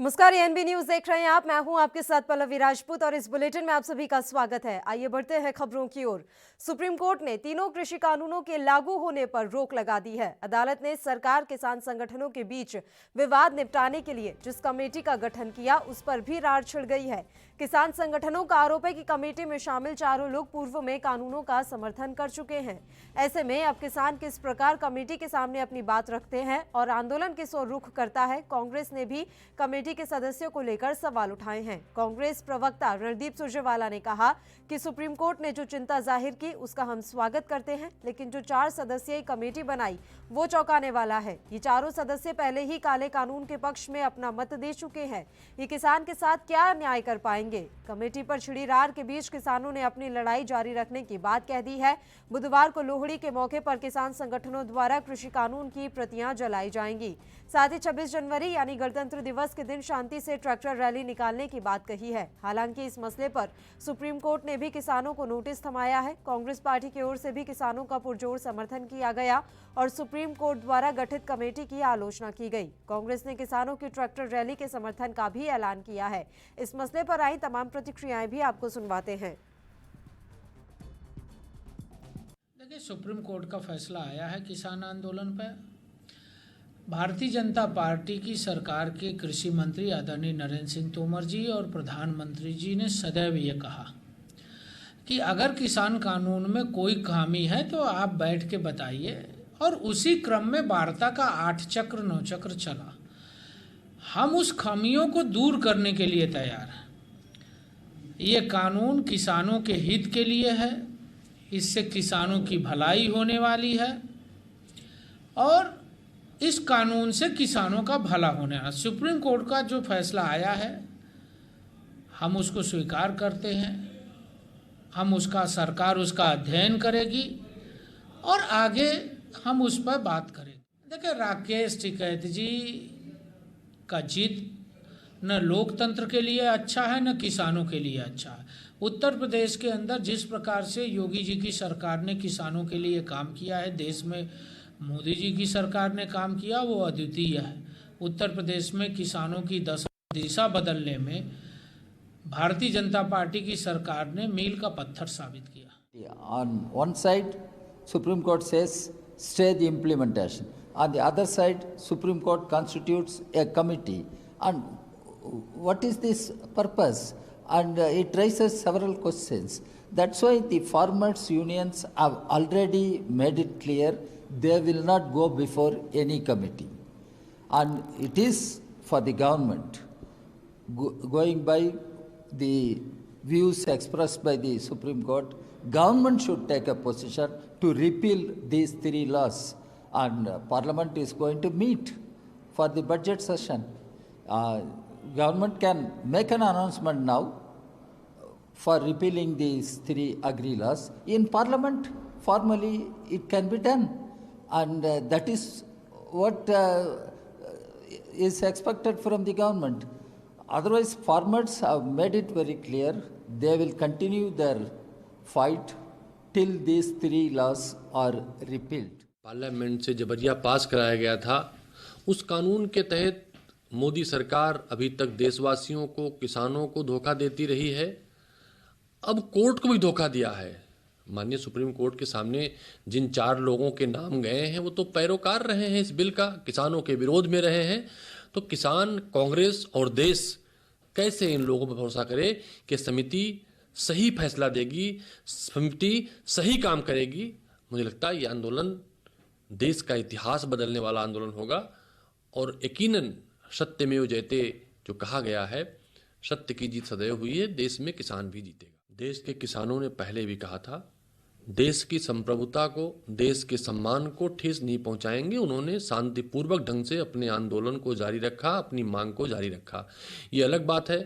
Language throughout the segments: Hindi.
नमस्कार, एएनबी न्यूज देख रहे हैं आप। मैं हूं आपके साथ पल्लवी राजपूत और इस बुलेटिन में आप सभी का स्वागत है। आइए बढ़ते हैं खबरों की ओर। सुप्रीम कोर्ट ने तीनों कृषि कानूनों के लागू होने पर रोक लगा दी है। अदालत ने सरकार किसान संगठनों के बीच विवाद निपटाने के लिए जिस कमेटी का गठन किया उस पर भी रार छिड़ गई है। किसान संगठनों का आरोप है कि कमेटी में शामिल चारों लोग पूर्व में कानूनों का समर्थन कर चुके हैं। ऐसे में अब किसान किस प्रकार कमेटी के सामने अपनी बात रखते हैं और आंदोलन किस ओर रुख करता है, कांग्रेस ने भी कमेटी के सदस्यों को लेकर सवाल उठाए हैं। कांग्रेस प्रवक्ता रणदीप सुरजेवाला ने कहा कि सुप्रीम कोर्ट ने जो चिंता जाहिर की उसका हम स्वागत करते हैं, लेकिन जो 4 सदस्यीय कमेटी बनाई वो चौंकाने वाला है। ये चारों सदस्य पहले ही काले कानून के पक्ष में अपना मत दे चुके हैं। ये किसान के साथ क्या न्याय कर पाएंगे? कमेटी पर छिड़ी रार के बीच किसानों ने अपनी लड़ाई जारी रखने की बात कह दी है। बुधवार को लोहड़ी के मौके पर किसान संगठनों द्वारा कृषि कानून की प्रतियां जलाई जाएंगी। साथ ही 26 जनवरी यानी गणतंत्र दिवस के दिन शांति से ट्रैक्टर रैली निकालने की बात कही है। हालांकि इस मसले पर सुप्रीम कोर्ट ने भी किसानों को नोटिस थमाया है। कांग्रेस पार्टी की ओर से भी किसानों का पुरजोर समर्थन किया गया और सुप्रीम कोर्ट द्वारा गठित कमेटी की आलोचना की गई। कांग्रेस ने किसानों की ट्रैक्टर रैली के समर्थन का भी ऐलान किया है। इस मसले पर आई तमाम प्रतिक्रियाएं भी आपको सुनवाते हैं। देखिए, सुप्रीम कोर्ट का फैसला आया है किसान आंदोलन पर। भारतीय जनता पार्टी की सरकार के कृषि मंत्री आदरणीय नरेंद्र सिंह तोमर जी और प्रधानमंत्री जी ने सदैव ये कहा कि अगर किसान कानून में कोई खामी है तो आप बैठ के बताइए, और उसी क्रम में वार्ता का 8 चक्र 9 चक्र चला। हम उस खामियों को दूर करने के लिए तैयार हैं। ये कानून किसानों के हित के लिए है, इससे किसानों की भलाई होने वाली है और इस कानून से किसानों का भला होने वाला। सुप्रीम कोर्ट का जो फैसला आया है हम उसको स्वीकार करते हैं। सरकार उसका अध्ययन करेगी और आगे हम उस पर बात करेंगे। देखिए, राकेश टिकैत जी का जिद न लोकतंत्र के लिए अच्छा है न किसानों के लिए अच्छा है। उत्तर प्रदेश के अंदर जिस प्रकार से योगी जी की सरकार ने किसानों के लिए काम किया है, देश में मोदी जी की सरकार ने काम किया, वो अद्वितीय है। उत्तर प्रदेश में किसानों की दिशा बदलने में भारतीय जनता पार्टी की सरकार ने मील का पत्थर साबित किया। On one side, Supreme Court says stay the implementation. On the other side, Supreme Court constitutes a committee. And what is this purpose? And it raises several questions. That's why the farmers' unions have already made it clear they will not go before any committee. And it is for the government, going by the views expressed by the Supreme Court, government should take a position to repeal these 3 laws. And Parliament is going to meet for the budget session. Government can make an announcement now for repealing these 3 agri laws. In Parliament, formally, it can be done. And that is what is expected from the government. Otherwise, farmers have made it very clear they will continue their fight till these 3 laws are repealed. Parliament से जबरिया पास कराया गया था, उस कानून के तहत मोदी सरकार अभी तक देशवासियों को, किसानों को धोखा देती रही है। अब कोर्ट को भी धोखा दिया है। माननीय सुप्रीम कोर्ट के सामने जिन 4 लोगों के नाम गए हैं वो तो पैरोकार रहे हैं इस बिल का, किसानों के विरोध में रहे हैं। तो किसान, कांग्रेस और देश कैसे इन लोगों पर भरोसा करे कि समिति सही फैसला देगी, समिति सही काम करेगी? मुझे लगता है ये आंदोलन देश का इतिहास बदलने वाला आंदोलन होगा और यकीनन सत्यमेव जयते जो कहा गया है, सत्य की जीत सदैव हुई है, देश में किसान भी जीतेगा। देश के किसानों ने पहले भी कहा था, देश की संप्रभुता को, देश के सम्मान को ठेस नहीं पहुंचाएंगे। उन्होंने शांतिपूर्वक ढंग से अपने आंदोलन को जारी रखा, अपनी मांग को जारी रखा। ये अलग बात है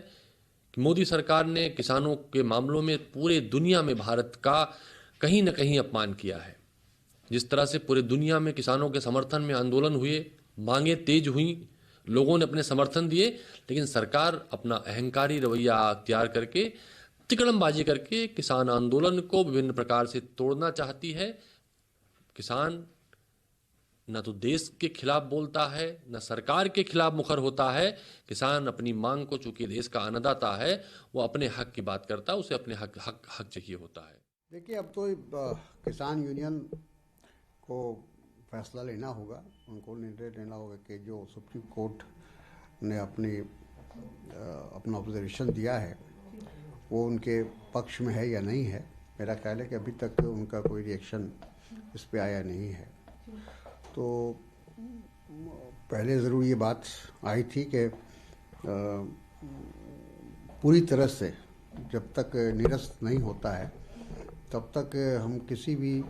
कि मोदी सरकार ने किसानों के मामलों में पूरे दुनिया में भारत का कहीं न कहीं अपमान किया है। जिस तरह से पूरे दुनिया में किसानों के समर्थन में आंदोलन हुए, मांगे तेज हुई, लोगों ने अपने समर्थन दिए, लेकिन सरकार अपना अहंकारी रवैया अख्तियार करके, तिकड़मबाजी करके किसान आंदोलन को विभिन्न प्रकार से तोड़ना चाहती है। किसान न तो देश के खिलाफ बोलता है, न सरकार के खिलाफ मुखर होता है। किसान अपनी मांग को, चूंकि देश का अन्नदाता है, वो अपने हक की बात करता है, उसे अपने हक चाहिए होता है। देखिए, अब तो किसान यूनियन को फैसला लेना होगा, उनको निर्णय लेना होगा कि जो सुप्रीम कोर्ट ने अपना ऑब्जर्वेशन दिया है वो उनके पक्ष में है या नहीं है। मेरा ख्याल है कि अभी तक उनका कोई रिएक्शन इस पे आया नहीं है। तो पहले ज़रूर ये बात आई थी कि पूरी तरह से जब तक निरस्त नहीं होता है तब तक हम किसी भी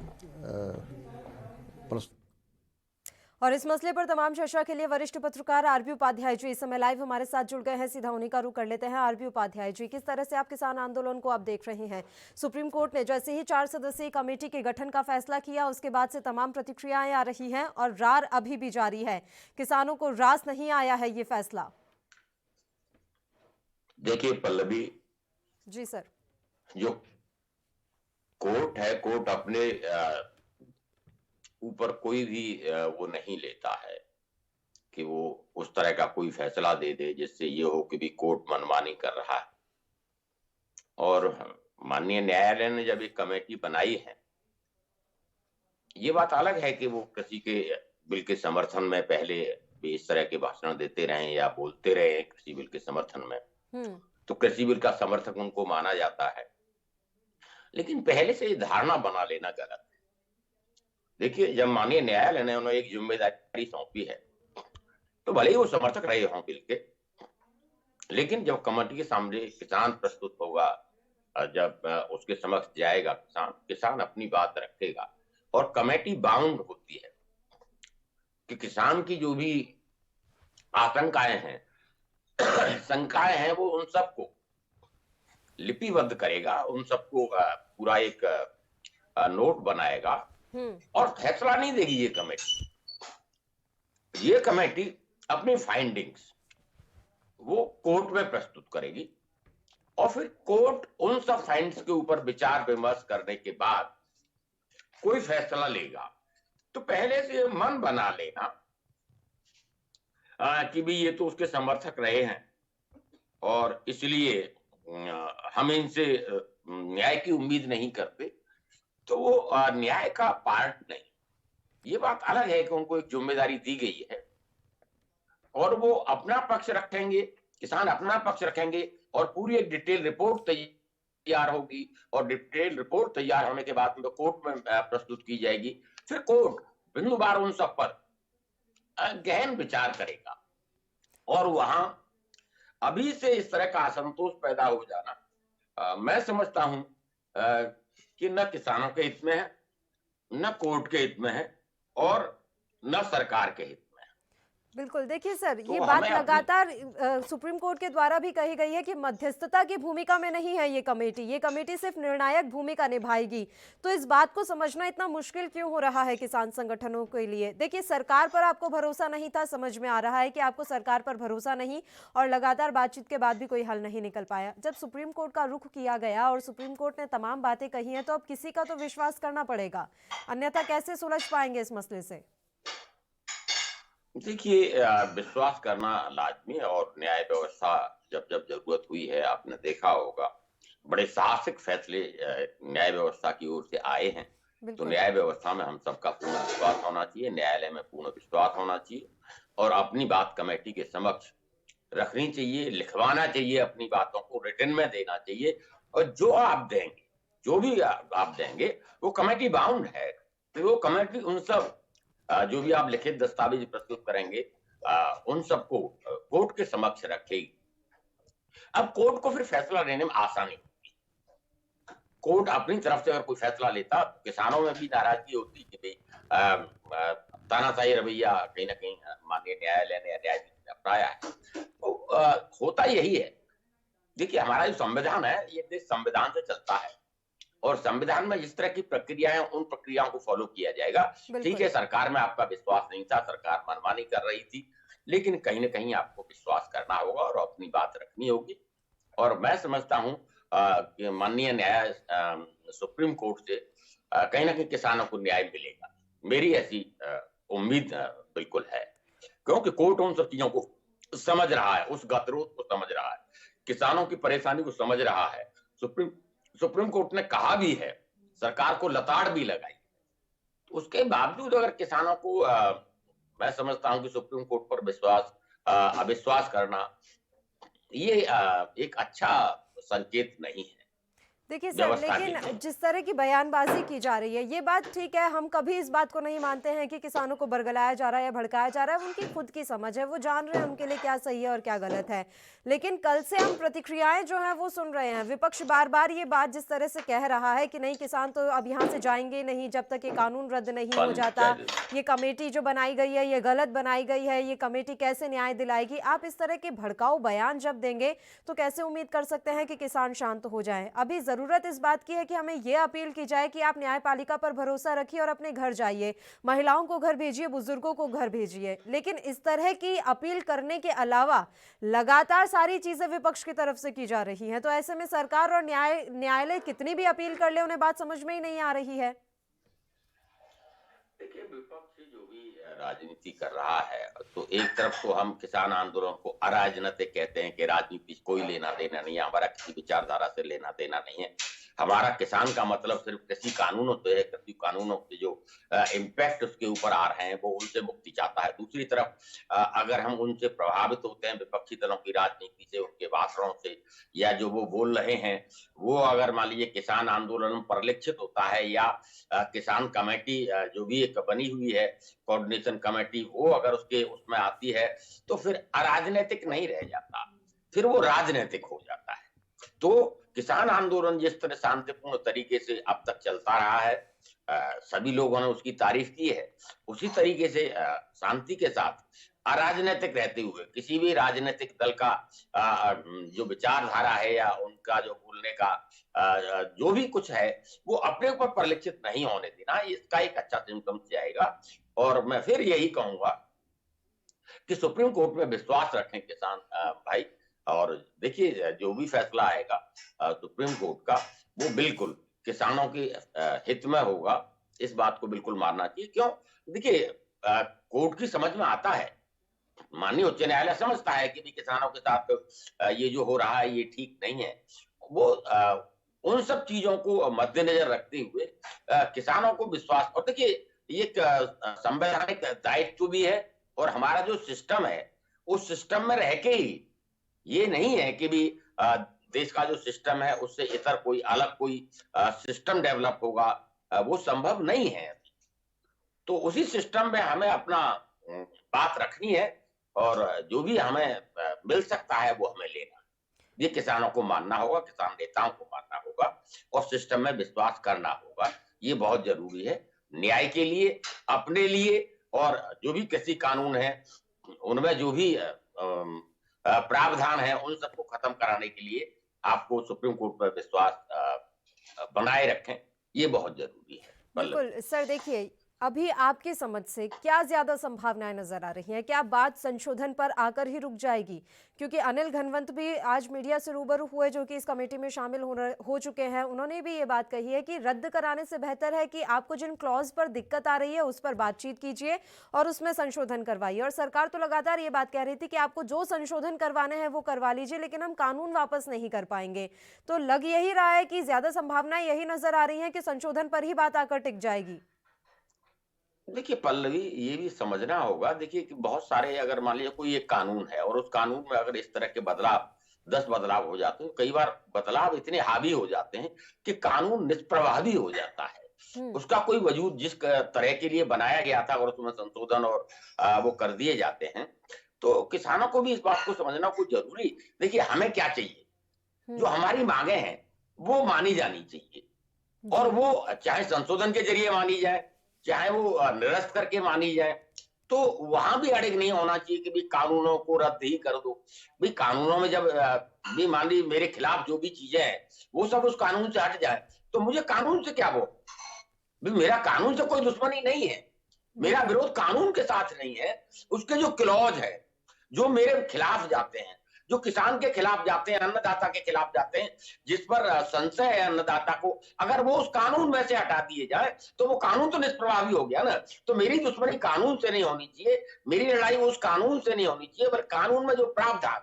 और इस मसले पर तमाम चर्चा के लिए वरिष्ठ पत्रकार आरबी उपाध्याय जी इस समय लाइव हमारे साथ जुड़ गए हैं। सीधा उन्हीं का रुख कर लेते हैं। आरबी उपाध्याय जी, किस तरह से आप किसान आंदोलन को आप देख रहे हैं? सुप्रीम कोर्ट ने जैसे ही 4 सदस्यीय कमेटी के गठन का फैसला किया, उसके बाद से तमाम प्रतिक्रियाएं आ रही हैं और रार अभी भी जारी है। किसानों को रास नहीं आया है ये फैसला। देखिए पल्लवी जी सर, जो कोर्ट है, कोर्ट अपने ऊपर कोई भी वो नहीं लेता है कि वो उस तरह का कोई फैसला दे दे जिससे ये हो कि भी कोर्ट मनमानी कर रहा है। और माननीय न्यायालय ने जब एक कमेटी बनाई है, ये बात अलग है कि वो कृषि के बिल के समर्थन में पहले भी इस तरह के भाषण देते रहे या बोलते रहे कृषि बिल के समर्थन में, तो कृषि बिल का समर्थक उनको माना जाता है। लेकिन पहले से धारणा बना लेना गलत है। देखिए, जब माननीय न्यायालय ने उन्हें एक जिम्मेदारी सौंपी है तो भले ही वो समर्थक रहे हों बिल के, लेकिन जब कमेटी के सामने किसान प्रस्तुत होगा, जब उसके समक्ष जाएगा किसान अपनी बात रखेगा और कमेटी बाउंड होती है कि किसान की जो भी आशंकाएं हैं, शंकाएं हैं, वो उन सबको लिपिबद्ध करेगा, उन सबको पूरा एक नोट बनाएगा और फैसला नहीं देगी ये कमेटी। ये कमेटी अपनी फाइंडिंग्स वो कोर्ट में प्रस्तुत करेगी और फिर कोर्ट उन सब फाइंड्स के ऊपर विचार विमर्श करने के बाद कोई फैसला लेगा। तो पहले से मन बना लेना कि भी ये तो उसके समर्थक रहे हैं और इसलिए हम इनसे न्याय की उम्मीद नहीं करते, तो वो न्याय का पार्ट नहीं। ये बात अलग है कि उनको एक जिम्मेदारी दी गई है और वो अपना पक्ष रखेंगे, किसान अपना पक्ष रखेंगे और पूरी एक डिटेल रिपोर्ट तैयार होगी और डिटेल रिपोर्ट तैयार होने के बाद उनको कोर्ट में प्रस्तुत की जाएगी। फिर कोर्ट बिंदुवार उन सब पर गहन विचार करेगा और वहां अभी से इस तरह का असंतोष पैदा हो जाना मैं समझता हूं कि न किसानों के हित में है, न कोर्ट के हित में है और न सरकार के हित में है। बिल्कुल। देखिए सर, ये बात लगातार सुप्रीम कोर्ट के द्वारा भी कही गई है कि मध्यस्थता की भूमिका में नहीं है ये कमेटी सिर्फ निर्णायक भूमिका निभाएगी। तो इस बात को समझना इतना मुश्किल क्यों हो रहा है किसान संगठनों के लिए? देखिए, सरकार पर आपको भरोसा नहीं था, समझ में आ रहा है कि आपको सरकार पर भरोसा नहीं और लगातार बातचीत के बाद भी कोई हल नहीं निकल पाया। जब सुप्रीम कोर्ट का रुख किया गया और सुप्रीम कोर्ट ने तमाम बातें कही हैं, तो अब किसी का तो विश्वास करना पड़ेगा, अन्यथा कैसे सुलझ पाएंगे इस मसले से? देखिए, विश्वास करना लाजमी है और न्याय व्यवस्था जब जब जरूरत हुई है, आपने देखा होगा बड़े साहसिक फैसले न्याय व्यवस्था की ओर से आए हैं। तो न्याय व्यवस्था में हम सबका पूर्ण विश्वास होना चाहिए, न्यायालय में पूर्ण विश्वास होना चाहिए और अपनी बात कमेटी के समक्ष रखनी चाहिए, लिखवाना चाहिए, अपनी बातों को रिटन में देना चाहिए और जो आप देंगे, जो भी आप देंगे, वो कमेटी बाउंड है। तो वो कमेटी उन सब जो भी आप लिखित दस्तावेज प्रस्तुत करेंगे उन सबको कोर्ट के समक्ष रखेगी। अब कोर्ट को फिर फैसला लेने में आसानी होगी। कोर्ट अपनी तरफ से अगर कोई फैसला लेता तो किसानों में भी नाराजगी होती कि भाई तानाशाही रवैया कहीं ना कहीं माननीय न्यायालय ने न्यायाधीश ने अपनाया है। तो होता यही है। देखिए, हमारा जो संविधान है, ये देश संविधान से चलता है और संविधान में जिस तरह की प्रक्रियाएं, उन प्रक्रियाओं को फॉलो किया जाएगा। ठीक है, सरकार में आपका विश्वास नहीं था, सरकार मनमानी कर रही थी, लेकिन कहीं ना कहीं आपको विश्वास करना होगा और अपनी बात रखनी होगी। और मैं समझता हूं कि माननीय न्याय सुप्रीम कोर्ट से कहीं ना कहीं किसानों को न्याय मिलेगा। मेरी ऐसी उम्मीद बिल्कुल है, क्योंकि कोर्ट उन सब चीजों को समझ रहा है, उस गतिरोध को समझ रहा है, किसानों की परेशानी को समझ रहा है। सुप्रीम कोर्ट ने कहा भी है, सरकार को लताड़ भी लगाई। तो उसके बावजूद अगर किसानों को मैं समझता हूं कि सुप्रीम कोर्ट पर अविश्वास करना ये एक अच्छा संकेत नहीं है। देखिए सर, व्यवस्था के लिए। लेकिन जिस तरह की बयानबाजी की जा रही है, ये बात ठीक है, हम कभी इस बात को नहीं मानते हैं कि किसानों को बरगलाया जा रहा है या भड़काया जा रहा है। उनकी खुद की समझ है, वो जान रहे हैं उनके लिए क्या सही है और क्या गलत है। लेकिन कल से हम प्रतिक्रियाएं जो हैं वो सुन रहे हैं। विपक्ष बार बार ये बात जिस तरह से कह रहा है कि नहीं, किसान तो अब यहाँ से जाएंगे नहीं जब तक ये कानून रद्द नहीं हो जाता, ये कमेटी जो बनाई गई है ये गलत बनाई गई है, ये कमेटी कैसे न्याय दिलाएगी। आप इस तरह के भड़काऊ बयान जब देंगे तो कैसे उम्मीद कर सकते हैं कि किसान शांत हो जाएं। अभी जरूरत इस बात की है कि हमें यह अपील की जाए कि आप न्यायपालिका पर भरोसा रखिए और अपने घर जाइए, महिलाओं को घर भेजिए, बुजुर्गों को घर भेजिए। लेकिन इस तरह की अपील करने के अलावा लगातार सारी चीजें विपक्ष की तरफ से की जा रही हैं, तो ऐसे में सरकार और न्यायालय कितनी भी अपील कर ले, उन्हें बात समझ में ही नहीं आ रही है। देखिए, विपक्ष जो भी राजनीति कर रहा है, तो एक तरफ तो हम किसान आंदोलन को अराजनीतिक कहते हैं कि राजनीति कोई लेना देना नहीं है, हमारा किसी विचारधारा से लेना देना नहीं है। हमारा किसान का मतलब सिर्फ कृषि कानूनों से है, कृषि कानूनों के जो इम्पैक्ट उसके ऊपर आ रहे हैं वो उनसे मुक्ति चाहता है। दूसरी तरफ अगर हम उनसे प्रभावित होते हैं, विपक्षी दलों की राजनीति से, उनके भाषणों से, या जो वो बोल रहे हैं वो अगर मान लीजिए किसान आंदोलन में परिलक्षित होता है, या किसान कमेटी जो भी एक बनी हुई है कोऑर्डिनेशन कमेटी, वो अगर उसमें आती है तो फिर अराजनीतिक नहीं रह जाता, फिर वो राजनीतिक हो जाता है। तो किसान आंदोलन जिस तरह शांतिपूर्ण तरीके से अब तक चलता रहा है, सभी लोगों ने उसकी तारीफ की है, उसी तरीके से शांति के साथ अराजनीतिक रहते हुए किसी भी राजनीतिक दल का जो विचारधारा है या उनका जो बोलने का जो भी कुछ है वो अपने ऊपर परिलक्षित नहीं होने देना, इसका एक अच्छा सिम्टम्स जाएगा। और मैं फिर यही कहूंगा कि सुप्रीम कोर्ट में विश्वास रखें किसान भाई, और देखिए जो भी फैसला आएगा सुप्रीम कोर्ट का वो बिल्कुल किसानों के हित में होगा, इस बात को बिल्कुल मानना चाहिए। क्यों? देखिए, कोर्ट की समझ में आता है, माननीय उच्च न्यायालय समझता है कि भी किसानों के साथ ये जो हो रहा है ये ठीक नहीं है। वो उन सब चीजों को मद्देनजर रखते हुए किसानों को विश्वास, और देखिए ये एक संवैधानिक दायित्व भी है, और हमारा जो सिस्टम है उस सिस्टम में रह के ही, ये नहीं है कि भी देश का जो सिस्टम है उससे इतर कोई अलग कोई सिस्टम डेवलप होगा, वो संभव नहीं है। तो उसी सिस्टम में हमें अपना बात रखनी है, और जो भी हमें मिल सकता है वो हमें लेना, ये किसानों को मानना होगा, किसान नेताओं को मानना होगा, और सिस्टम में विश्वास करना होगा। ये बहुत जरूरी है न्याय के लिए, अपने लिए, और जो भी कृषि कानून है उनमें जो भी प्रावधान है उन सबको खत्म कराने के लिए आपको सुप्रीम कोर्ट पर विश्वास बनाए रखें, ये बहुत जरूरी है। बिल्कुल सर, देखिए अभी आपकी समझ से क्या ज्यादा संभावनाएं नजर आ रही हैं? क्या बात संशोधन पर आकर ही रुक जाएगी? क्योंकि अनिल घनवंत भी आज मीडिया से रूबरू हुए, जो कि इस कमेटी में शामिल हो चुके हैं। उन्होंने भी ये बात कही है कि रद्द कराने से बेहतर है कि आपको जिन क्लॉज पर दिक्कत आ रही है उस पर बातचीत कीजिए और उसमें संशोधन करवाइए। और सरकार तो लगातार ये बात कह रही थी कि आपको जो संशोधन करवाने हैं वो करवा लीजिए, लेकिन हम कानून वापस नहीं कर पाएंगे। तो लग यही रहा है कि ज्यादा संभावनाएं यही नजर आ रही है कि संशोधन पर ही बात आकर टिक जाएगी। देखिए पल्लवी, ये भी समझना होगा, देखिए कि बहुत सारे, अगर मान लीजिए कोई एक कानून है और उस कानून में अगर इस तरह के बदलाव 10 बदलाव हो जाते हैं, कई बार बदलाव इतने हावी हो जाते हैं कि कानून निष्प्रभावी हो जाता है। उसका कोई वजूद जिस तरह के लिए बनाया गया था, और उसमें संशोधन और वो कर दिए जाते हैं, तो किसानों को भी इस बात को समझना कुछ जरूरी। देखिए हमें क्या चाहिए, जो हमारी मांगे हैं वो मानी जानी चाहिए, और वो चाहे संशोधन के जरिए मानी जाए, चाहे वो निरस्त करके मानी जाए। तो वहां भी अड़िग नहीं होना चाहिए कि भी कानूनों को रद्द ही कर दो। भी कानूनों में जब भी मान ली मेरे खिलाफ जो भी चीजें हैं वो सब उस कानून से हट जाए, तो मुझे कानून से क्या वो, भी मेरा कानून से कोई दुश्मनी नहीं है, मेरा विरोध कानून के साथ नहीं है, उसके जो क्लॉज है जो मेरे खिलाफ जाते हैं, जो किसान के खिलाफ जाते हैं, अन्नदाता के खिलाफ जाते हैं, जिस पर संशय है अन्नदाता को, अगर वो उस कानून में से हटा दिए जाए तो वो कानून तो निष्प्रभावी हो गया ना। तो मेरी दुश्मनी कानून से नहीं होनी चाहिए, मेरी लड़ाई उस कानून से नहीं होनी चाहिए, बल्कि कानून में जो प्रावधान,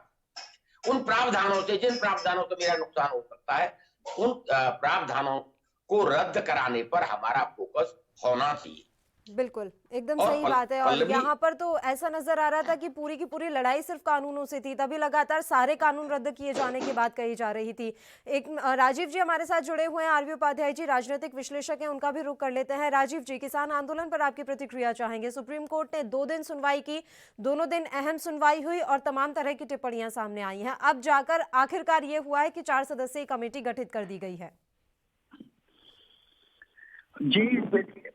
उन प्रावधानों से, जिन प्रावधानों से मेरा नुकसान हो सकता है, उन प्रावधानों को रद्द कराने पर हमारा फोकस होना चाहिए। बिल्कुल, एकदम और सही बात है। और पल्लवी, यहाँ पर तो ऐसा नजर आ रहा था कि पूरी की पूरी लड़ाई सिर्फ कानूनों से थी, तभी लगातार सारे कानून रद्द किए जाने की बात कही जा रही थी। एक राजीव जी हमारे साथ जुड़े हुए हैं, आरवी उपाध्याय जी राजनीतिक विश्लेषक हैं, उनका भी रुख कर लेते हैं। राजीव जी, किसान आंदोलन पर आपकी प्रतिक्रिया चाहेंगे। सुप्रीम कोर्ट ने 2 दिन सुनवाई की, दोनों दिन अहम सुनवाई हुई और तमाम तरह की टिप्पणियां सामने आई हैं। अब जाकर आखिरकार ये हुआ है कि 4 सदस्यीय कमेटी गठित कर दी गई है। जी देखिए,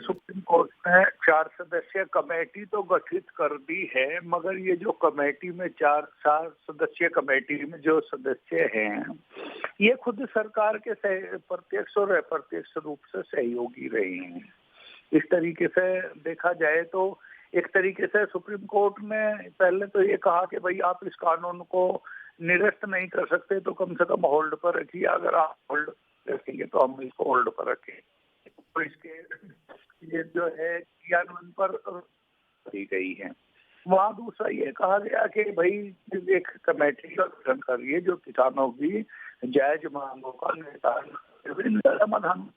सुप्रीम कोर्ट ने 4 सदस्यीय कमेटी तो गठित कर दी है, मगर ये जो कमेटी में 4 सदस्यीय कमेटी में जो सदस्य हैं, ये खुद सरकार के प्रत्यक्ष और अप्रत्यक्ष रूप से सहयोगी रहे हैं। इस तरीके से देखा जाए तो एक तरीके से सुप्रीम कोर्ट ने पहले तो ये कहा कि भाई आप इस कानून को निरस्त नहीं कर सकते तो कम से कम होल्ड पर रखिए, अगर आप होल्ड रखेंगे तो हम इसको होल्ड पर रखें। तो इसके ये जो है क्रियान्वयन पर दी गई है। वहाँ दूसरा ये कहा गया कि भाई एक कमेटी का गठन करिए जो किसानों की जायज मांगों का निपटान समाधान।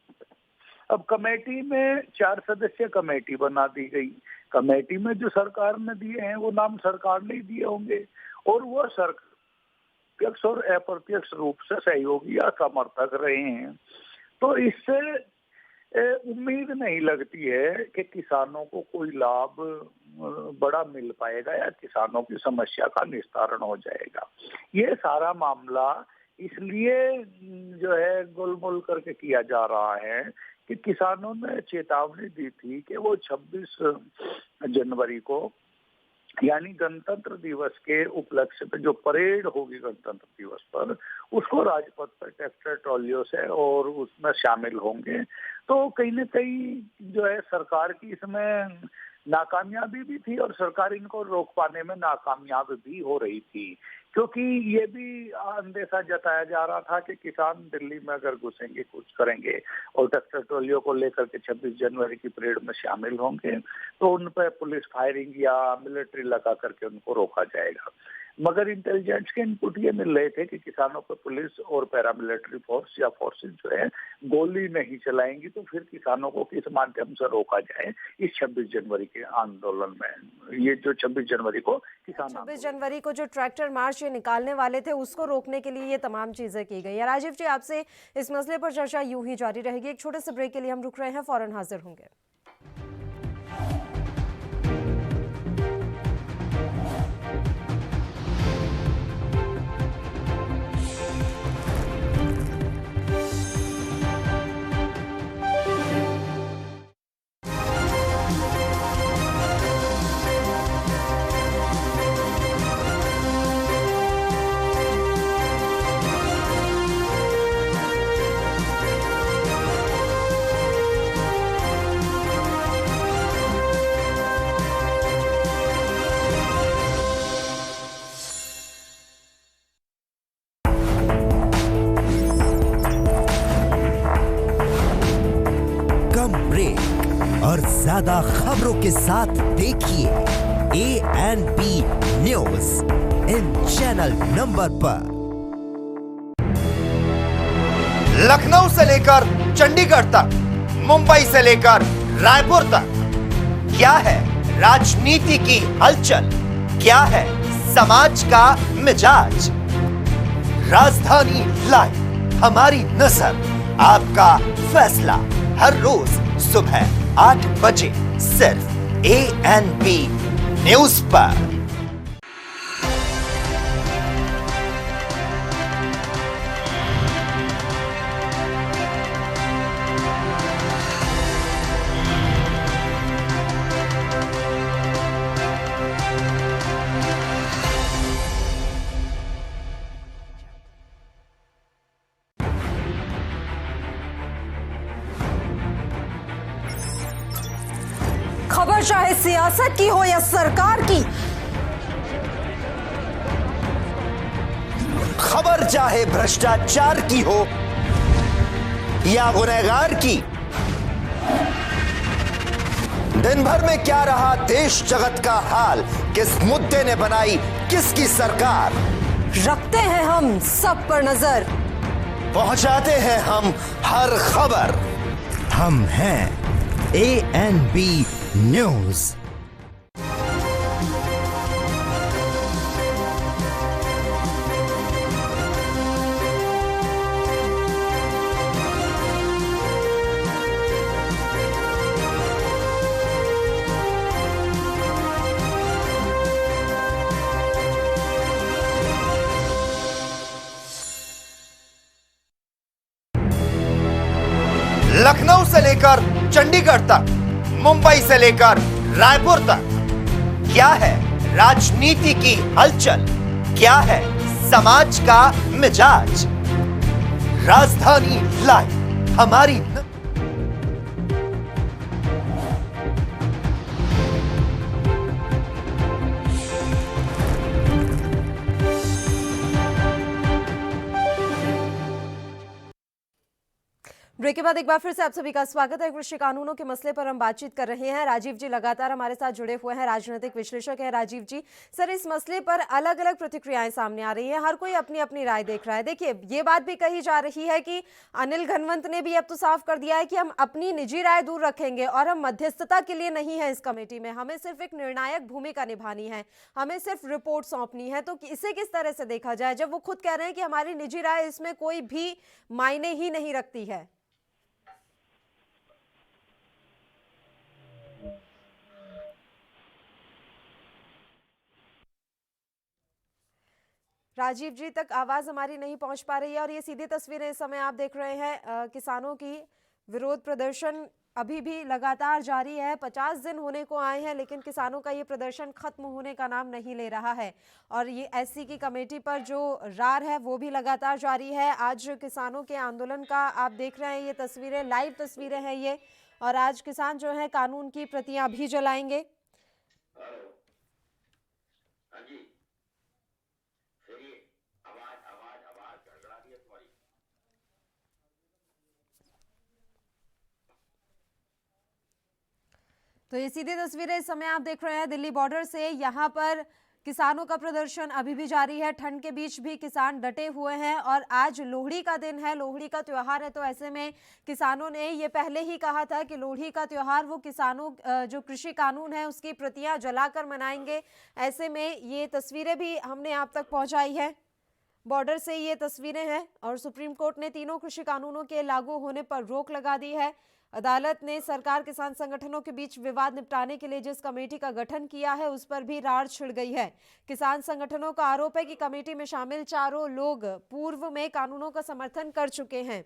अब कमेटी में 4 सदस्यीय कमेटी बना दी गई। कमेटी में जो सरकार ने दिए हैं वो नाम सरकार ने दिए होंगे और वो प्रत्यक्ष और अप्रत्यक्ष रूप से सहयोगी या समर्थक रहे हैं। तो इससे उम्मीद नहीं लगती है कि किसानों को कोई लाभ बड़ा मिल पाएगा या किसानों की समस्या का निस्तारण हो जाएगा। ये सारा मामला इसलिए जो है गोलमोल करके किया जा रहा है कि किसानों ने चेतावनी दी थी कि वो 26 जनवरी को यानी गणतंत्र दिवस के उपलक्ष्य पे जो परेड होगी गणतंत्र दिवस पर, उसको राजपथ पर ट्रैक्टर ट्रॉलियों से और उसमें शामिल होंगे। तो कहीं न कहीं जो है सरकार की इसमें नाकामयाबी भी थी और सरकार इनको रोक पाने में नाकामयाब भी हो रही थी, क्योंकि ये भी अंदेशा जताया जा रहा था कि किसान दिल्ली में अगर घुसेंगे, कुछ करेंगे और ट्रैक्टर ट्रॉलियों को लेकर के 26 जनवरी की परेड में शामिल होंगे तो उन पर पुलिस फायरिंग या मिलिट्री लगा करके उनको रोका जाएगा। मगर इंटेलिजेंस के इनपुट ये मिल रहे थे कि किसानों पर पुलिस और पैरामिलिट्री फोर्स या फोर्सेज जो है गोली नहीं चलाएंगी, तो फिर किसानों को किस माध्यम से रोका जाए इस 26 जनवरी के आंदोलन में। ये जो 26 जनवरी को किसान 26 जनवरी को जो ट्रैक्टर मार्च ये निकालने वाले थे उसको रोकने के लिए ये तमाम चीजें की गई है। राजीव जी, आपसे इस मसले पर चर्चा यूं ही जारी रहेगी। एक छोटे से ब्रेक के लिए हम रुक रहे हैं, फौरन हाजिर होंगे। और ज्यादा खबरों के साथ देखिए ANP news in channel number पर। लखनऊ से लेकर चंडीगढ़ तक, मुंबई से लेकर रायपुर तक, क्या है राजनीति की हलचल, क्या है समाज का मिजाज। राजधानी लाइव, हमारी नजर, आपका फैसला, हर रोज सुबह 8 बजे सिर्फ ANP न्यूज पर। खबर चाहे सियासत की हो या सरकार की, खबर चाहे भ्रष्टाचार की हो या गुनहगार की, दिन भर में क्या रहा देश जगत का हाल, किस मुद्दे ने बनाई किसकी सरकार, रखते हैं हम सब पर नजर, पहुंचाते हैं हम हर खबर। हम हैं ANB न्यूज। लखनऊ से लेकर चंडीगढ़ तक, मुंबई से लेकर रायपुर तक, क्या है राजनीति की हलचल, क्या है समाज का मिजाज। राजधानी लाइव हमारी ब्रेक के बाद एक बार फिर से आप सभी का स्वागत है। कृषि कानूनों के मसले पर हम बातचीत कर रहे हैं। राजीव जी लगातार हमारे साथ जुड़े हुए हैं, राजनीतिक विश्लेषक हैं राजीव जी। सर, इस मसले पर अलग अलग प्रतिक्रियाएं सामने आ रही हैं, हर कोई अपनी अपनी राय देख रहा है। देखिए, ये बात भी कही जा रही है कि अनिल घनवंत ने भी अब तो साफ कर दिया है कि हम अपनी निजी राय दूर रखेंगे और हम मध्यस्थता के लिए नहीं है इस कमेटी में, हमें सिर्फ एक निर्णायक भूमिका निभानी है, हमें सिर्फ रिपोर्ट सौंपनी है। तो इसे किस तरह से देखा जाए जब वो खुद कह रहे हैं कि हमारी निजी राय इसमें कोई भी मायने ही नहीं रखती है? राजीव जी तक आवाज हमारी नहीं पहुंच पा रही है और ये सीधी तस्वीरें इस समय आप देख रहे हैं किसानों की। विरोध प्रदर्शन अभी भी लगातार जारी है, 50 दिन होने को आए हैं लेकिन किसानों का ये प्रदर्शन खत्म होने का नाम नहीं ले रहा है। और ये एससी की कमेटी पर जो रार है वो भी लगातार जारी है। आज किसानों के आंदोलन का आप देख रहे हैं, ये तस्वीरें लाइव तस्वीरें हैं ये, और आज किसान जो है कानून की प्रतियां भी जलाएंगे। तो ये सीधी तस्वीरें इस समय आप देख रहे हैं दिल्ली बॉर्डर से। यहाँ पर किसानों का प्रदर्शन अभी भी जारी है, ठंड के बीच भी किसान डटे हुए हैं और आज लोहड़ी का दिन है, लोहड़ी का त्योहार है। तो ऐसे में किसानों ने ये पहले ही कहा था कि लोहड़ी का त्योहार वो किसानों जो कृषि कानून है उसकी प्रतियां जलाकर मनाएंगे। ऐसे में ये तस्वीरें भी हमने आप तक पहुंचाई है, बॉर्डर से ये तस्वीरें हैं। और सुप्रीम कोर्ट ने तीनों कृषि कानूनों के लागू होने पर रोक लगा दी है। अदालत ने सरकार किसान संगठनों के बीच विवाद निपटाने के लिए जिस कमेटी का गठन किया है उस पर भी रार छिड़ गई है। किसान संगठनों का आरोप है कि कमेटी में शामिल चारों लोग पूर्व में कानूनों का समर्थन कर चुके हैं।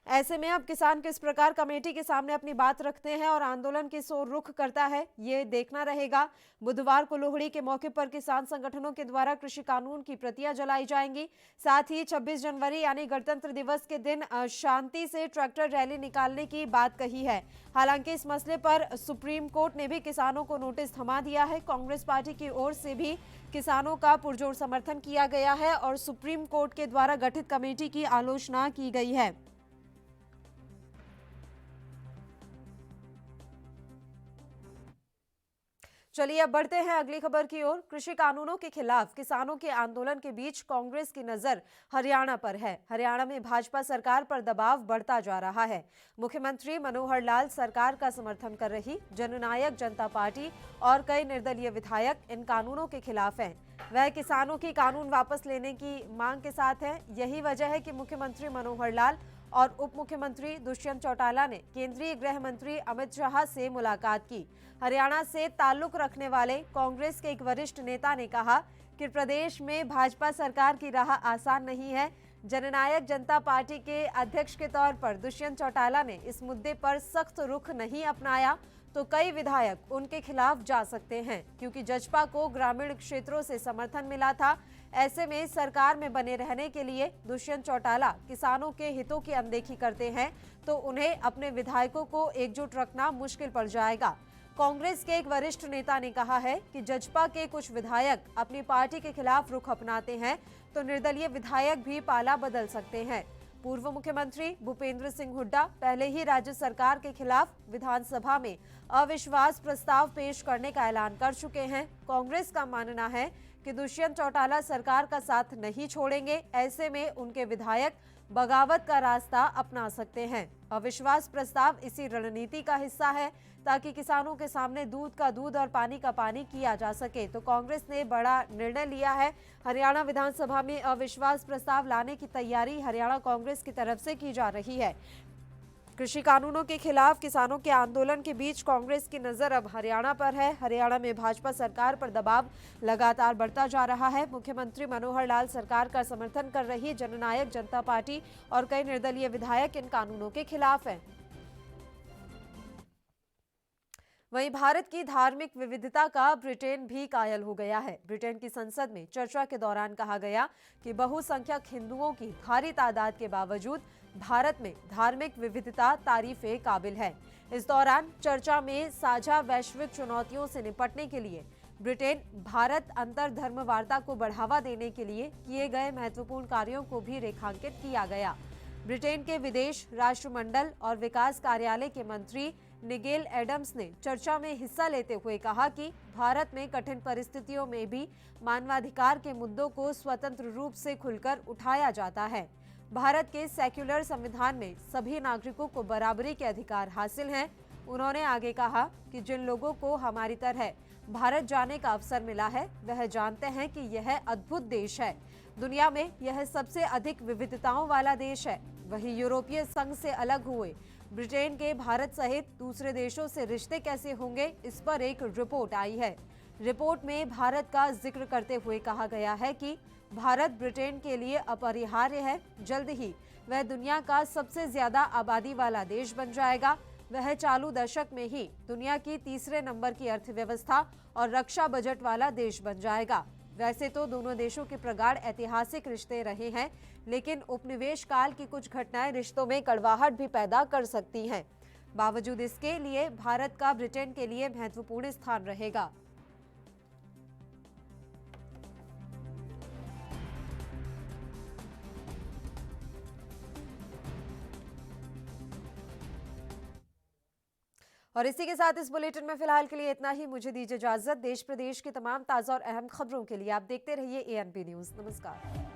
ऐसे में अब किसान किस प्रकार कमेटी के सामने अपनी बात रखते हैं और आंदोलन किस ओर रुख करता है, ये देखना रहेगा। बुधवार को लोहड़ी के मौके पर किसान संगठनों के द्वारा कृषि कानून की प्रतियां जलाई जाएंगी। साथ ही 26 जनवरी यानी गणतंत्र दिवस के दिन शांति से ट्रैक्टर रैली निकालने की बात कही है। हालांकि इस मसले पर सुप्रीम कोर्ट ने भी किसानों को नोटिस थमा दिया है। कांग्रेस पार्टी की ओर से भी किसानों का पुरजोर समर्थन किया गया है और सुप्रीम कोर्ट के द्वारा गठित कमेटी की आलोचना की गई है। चलिए अब बढ़ते हैं अगली खबर की ओर। कृषि कानूनों के खिलाफ किसानों के आंदोलन के बीच कांग्रेस की नजर हरियाणा पर है। हरियाणा में भाजपा सरकार पर दबाव बढ़ता जा रहा है। मुख्यमंत्री मनोहर लाल सरकार का समर्थन कर रही जननायक जनता पार्टी और कई निर्दलीय विधायक इन कानूनों के खिलाफ हैं। वह किसानों की कानून वापस लेने की मांग के साथ है। यही वजह है कि मुख्यमंत्री मनोहर लाल और उप मुख्यमंत्री दुष्यंत चौटाला ने केंद्रीय गृह मंत्री अमित शाह से मुलाकात की। हरियाणा से ताल्लुक रखने वाले कांग्रेस के एक वरिष्ठ नेता ने कहा कि प्रदेश में भाजपा सरकार की राह आसान नहीं है। जननायक जनता पार्टी के अध्यक्ष के तौर पर दुष्यंत चौटाला ने इस मुद्दे पर सख्त रुख नहीं अपनाया तो कई विधायक उनके खिलाफ जा सकते हैं, क्योंकि जजपा को ग्रामीण क्षेत्रों से समर्थन मिला था। ऐसे में सरकार में बने रहने के लिए दुष्यंत चौटाला किसानों के हितों की अनदेखी करते हैं तो उन्हें अपने विधायकों को एकजुट रखना मुश्किल पड़ जाएगा। कांग्रेस के एक वरिष्ठ नेता ने कहा है कि जजपा के कुछ विधायक अपनी पार्टी के खिलाफ रुख अपनाते हैं तो निर्दलीय विधायक भी पाला बदल सकते हैं। पूर्व मुख्यमंत्री भूपेंद्र सिंह हुड्डा पहले ही राज्य सरकार के खिलाफ विधानसभा में अविश्वास प्रस्ताव पेश करने का ऐलान कर चुके हैं। कांग्रेस का मानना है कि दुष्यंत चौटाला सरकार का साथ नहीं छोड़ेंगे, ऐसे में उनके विधायक बगावत का रास्ता अपना सकते हैं। अविश्वास प्रस्ताव इसी रणनीति का हिस्सा है ताकि किसानों के सामने दूध का दूध और पानी का पानी किया जा सके। तो कांग्रेस ने बड़ा निर्णय लिया है। हरियाणा विधानसभा में अविश्वास प्रस्ताव लाने की तैयारी हरियाणा कांग्रेस की तरफ से की जा रही है। कृषि कानूनों के खिलाफ किसानों के आंदोलन के बीच कांग्रेस की नजर अब हरियाणा पर है। हरियाणा में भाजपा सरकार पर दबाव लगातार बढ़ता जा रहा है। मुख्यमंत्री मनोहर लाल सरकार का समर्थन कर रही जननायक जनता पार्टी और कई निर्दलीय विधायक इन कानूनों के खिलाफ हैं। वहीं भारत की धार्मिक विविधता का ब्रिटेन भी कायल हो गया है। ब्रिटेन की संसद में चर्चा के दौरान कहा गया कि बहुसंख्यक हिंदुओं की भारी तादाद के बावजूद भारत में धार्मिक विविधता तारीफे काबिल है। इस दौरान चर्चा में साझा वैश्विक चुनौतियों से निपटने के लिए ब्रिटेन भारत अंतरधर्मवार्ता को बढ़ावा देने के लिए किए गए महत्वपूर्ण कार्यों को भी रेखांकित किया गया। ब्रिटेन के विदेश राष्ट्रमंडल और विकास कार्यालय के मंत्री निगेल एडम्स ने चर्चा में हिस्सा लेते हुए कहा कि भारत में कठिन परिस्थितियों में भी मानवाधिकार के मुद्दों को स्वतंत्र रूप से खुलकर उठाया जाता है। भारत के सेक्युलर संविधान में सभी नागरिकों को बराबरी के अधिकार हासिल हैं। उन्होंने आगे कहा कि जिन लोगों को हमारी तरह भारत जाने का अवसर मिला है वह जानते हैं कि यह अद्भुत देश है। दुनिया में यह सबसे अधिक विविधताओं वाला देश है। वहीं यूरोपीय संघ से अलग हुए ब्रिटेन के भारत सहित दूसरे देशों से रिश्ते कैसे होंगे, इस पर एक रिपोर्ट आई है। रिपोर्ट में भारत का जिक्र करते हुए कहा गया है कि भारत ब्रिटेन के लिए अपरिहार्य है। जल्द ही वह दुनिया का सबसे ज्यादा आबादी वाला देश बन जाएगा। वह चालू दशक में ही दुनिया की तीसरे नंबर की अर्थव्यवस्था और रक्षा बजट वाला देश बन जाएगा। वैसे तो दोनों देशों के प्रगाढ़ ऐतिहासिक रिश्ते रहे हैं, लेकिन उपनिवेश काल की कुछ घटनाएं रिश्तों में कड़वाहट भी पैदा कर सकती हैं। बावजूद इसके लिए भारत का ब्रिटेन के लिए महत्वपूर्ण स्थान रहेगा। और इसी के साथ इस बुलेटिन में फिलहाल के लिए इतना ही। मुझे दीजिए इजाजत। देश प्रदेश की तमाम ताजा और अहम खबरों के लिए आप देखते रहिए ANP न्यूज। नमस्कार।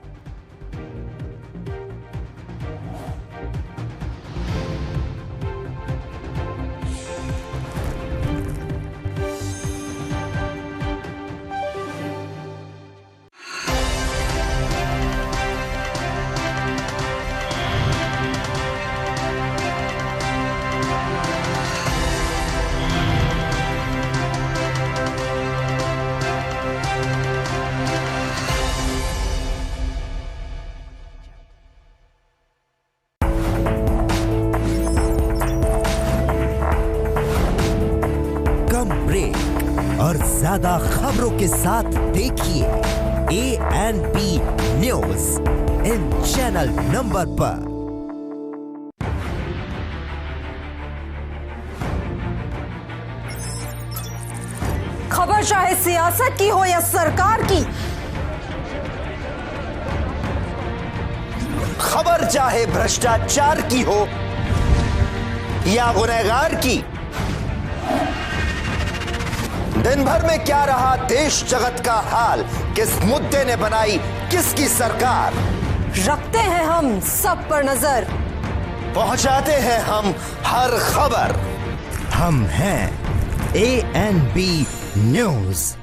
और ज्यादा खबरों के साथ देखिए ANP news in channel number पर। खबर चाहे सियासत की हो या सरकार की, खबर चाहे भ्रष्टाचार की हो या गुनहगार की, दिन भर में क्या रहा देश जगत का हाल, किस मुद्दे ने बनाई किसकी सरकार, रखते हैं हम सब पर नजर, पहुंचाते हैं हम हर खबर। हम हैं ANP न्यूज।